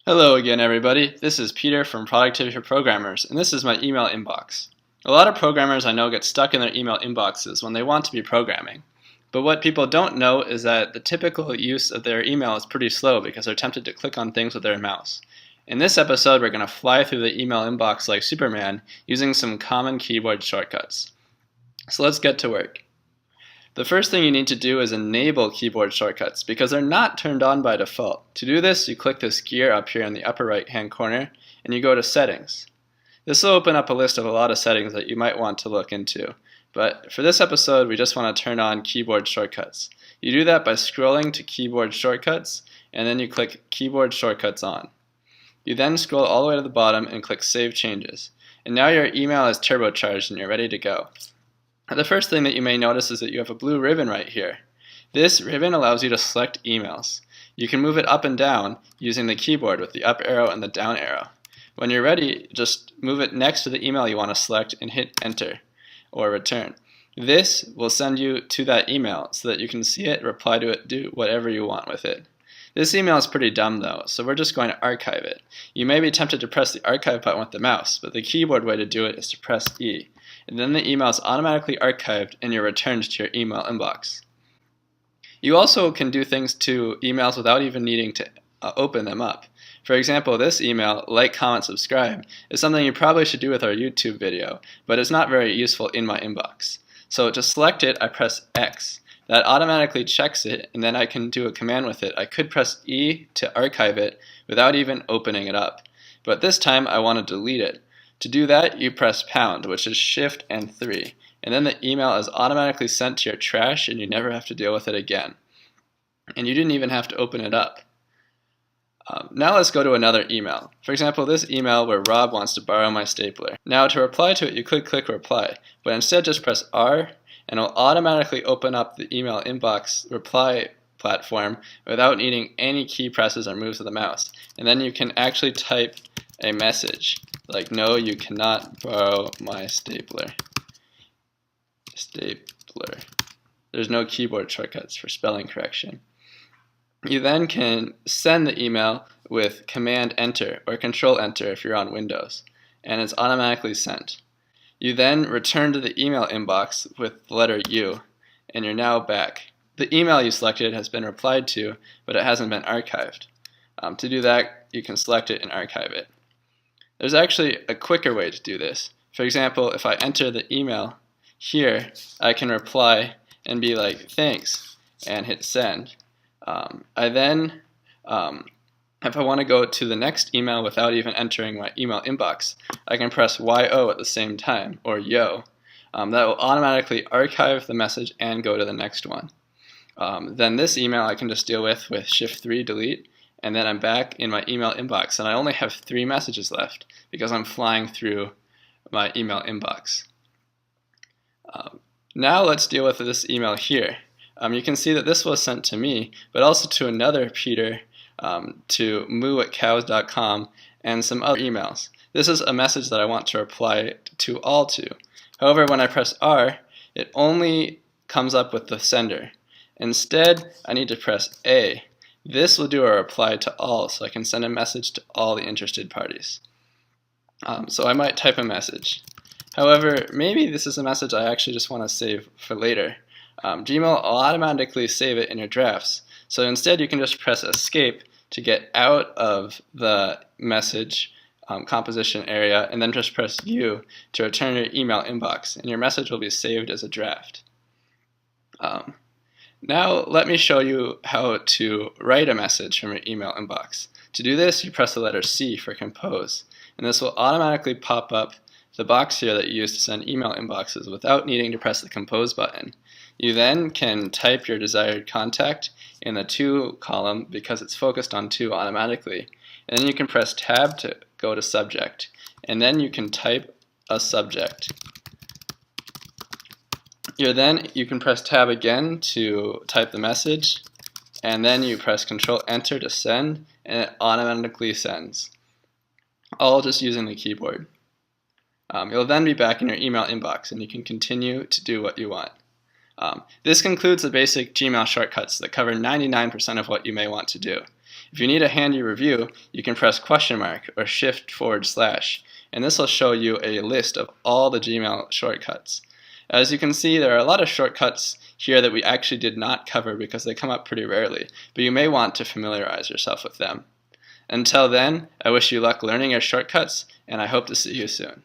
Hello again, everybody. This is Peter from Productivity for Programmers, and this is my email inbox. A lot of programmers I know get stuck in their email inboxes when they want to be programming. But what people don't know is that the typical use of their email is pretty slow because they're tempted to click on things with their mouse. In this episode, we're going to fly through the email inbox like Superman using some common keyboard shortcuts. So let's get to work. The first thing you need to do is enable keyboard shortcuts because they're not turned on by default. To do this, you click this gear up here in the upper right hand corner and you go to Settings. This will open up a list of a lot of settings that you might want to look into. But for this episode, we just want to turn on keyboard shortcuts. You do that by scrolling to keyboard shortcuts and then you click keyboard shortcuts on. You then scroll all the way to the bottom and click Save Changes. And now your email is turbocharged and you're ready to go. The first thing that you may notice is that you have a blue ribbon right here. This ribbon allows you to select emails. You can move it up and down using the keyboard with the up arrow and the down arrow. When you're ready, just move it next to the email you want to select and hit Enter or Return. This will send you to that email so that you can see it, reply to it, do whatever you want with it. This email is pretty dumb though, so we're just going to archive it. You may be tempted to press the archive button with the mouse, but the keyboard way to do it is to press E. And then the email is automatically archived and you're returned to your email inbox. You also can do things to emails without even needing to open them up. For example, this email, like, comment, subscribe, is something you probably should do with our YouTube video, but it's not very useful in my inbox. So to select it, I press X. That automatically checks it, and then I can do a command with it. I could press E to archive it without even opening it up. But this time I want to delete it. To do that, you press pound, which is Shift and 3, and then the email is automatically sent to your trash and you never have to deal with it again. And you didn't even have to open it up. Now let's go to another email. For example, this email where Rob wants to borrow my stapler. Now to reply to it, you could click reply, but instead just press R and it will automatically open up the email inbox reply platform without needing any key presses or moves of the mouse. And then you can actually type a message like, no, you cannot borrow my stapler. There's no keyboard shortcuts for spelling correction. You then can send the email with Command Enter or Control Enter if you're on Windows, and it's automatically sent. You then return to the email inbox with the letter U, and you're now back. The email you selected has been replied to, but it hasn't been archived. To do that, you can select it and archive it. There's actually a quicker way to do this. For example, if I enter the email here, I can reply and be like, thanks, and hit send. I then, if I want to go to the next email without even entering my email inbox, I can press YO at the same time, or YO. That will automatically archive the message and go to the next one. Then this email I can just deal with Shift 3 delete, and then I'm back in my email inbox, and I only have 3 messages left because I'm flying through my email inbox. Now let's deal with this email here. You can see that this was sent to me, but also to another Peter, to moo@cows.com, and some other emails. This is a message that I want to reply to all to. However, when I press R, it only comes up with the sender. Instead, I need to press A. This will do a reply to all, so I can send a message to all the interested parties. So I might type a message. However, maybe this is a message I actually just want to save for later. Gmail will automatically save it in your drafts. So instead, you can just press Escape to get out of the message composition area, and then just press U to return your email inbox, and your message will be saved as a draft. Now let me show you how to write a message from your email inbox. To do this, you press the letter C for compose, and this will automatically pop up the box here that you use to send email inboxes without needing to press the compose button. You then can type your desired contact in the To column because it's focused on To automatically, and then you can press Tab to go to subject, and then you can type a subject. You can press Tab again to type the message, and then you press Control Enter to send, and it automatically sends, all just using the keyboard. You'll then be back in your email inbox, and you can continue to do what you want. This concludes the basic Gmail shortcuts that cover 99% of what you may want to do. If you need a handy review, you can press question mark or shift/, and this will show you a list of all the Gmail shortcuts. As you can see, there are a lot of shortcuts here that we actually did not cover because they come up pretty rarely, but you may want to familiarize yourself with them. Until then, I wish you luck learning your shortcuts, and I hope to see you soon.